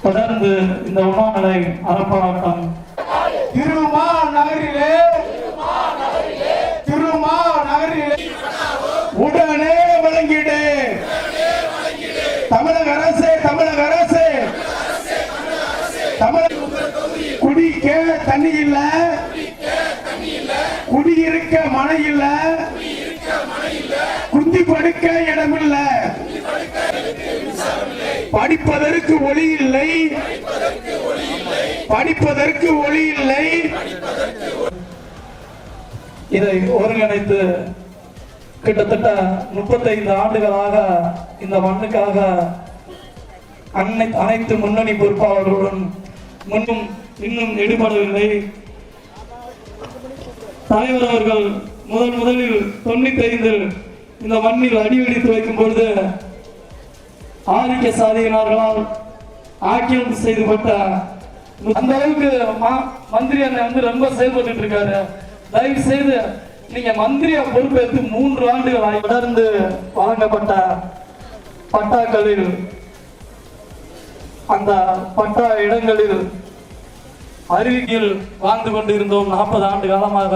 தொடர்ந்து இந்த உண்ணாநிலை அறப்போராட்டம் திருமாநகரிலே உடனே வழங்கிடு. தமிழக அரசு குடிக்க தண்ணி இல்ல, குடியிருக்க மழை இல்ல, குந்தி படுக்க இடமில்ல, படிப்பதற்கு ஒளி இல்லை, இதை ஒருங்கிணைத்து கிட்டத்தட்ட 35 ஆண்டுகளாக இந்த மண்ணுக்காக அனைத்து முன்னணி பொறுப்பாளர்களுடன் முன்னும் இன்னும் ஈடுபடவில்லை. தலைவர் அவர்கள் முதலில் 95 இந்த மண்ணில் அடியெடுத்து வைக்கும் பொழுது ஆதிக்க சாதியினர்களால் ஆக்கியம் செய்துபட்ட அந்த அளவுக்கு மந்திரி அண்ணன் ரொம்ப செயல்பட்டு இருக்காரு. தயவு செய்து நீங்க மந்திரியா பொறுப்பேற்று 3 ஆண்டுகள் தொடர்ந்து வழங்கப்பட்ட பட்டாக்களில் அந்த பட்டா இடங்களில் அறிவிக்கையில் வாழ்ந்து கொண்டிருந்தோம். 40 ஆண்டு காலமாக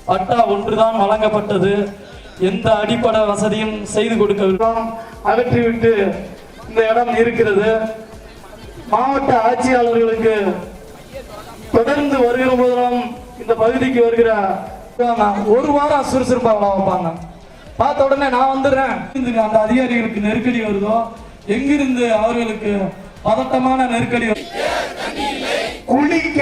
பட்டா ஒன்றுதான் வழங்கப்பட்டது. எந்த அடிப்படை வசதியும் செய்து கொடுக்கவில்லை. அகற்றிவிட்டு இந்த இடம் இருக்கிறது. மாவட்ட ஆட்சியாளர்களுக்கு தொடர்ந்து வருகிற போதெல்லாம் இந்த பகுதிக்கு வருகிற 1 வாரம் சுறுசுறுப்பா வைப்பாங்க. பார்த்த உடனே நான் வந்துடுறேன். அந்த அதிகாரிகளுக்கு நெருக்கடி வருதோ, எங்கிருந்து அவர்களுக்கு பதட்டமான நெருக்கடி குளிக்க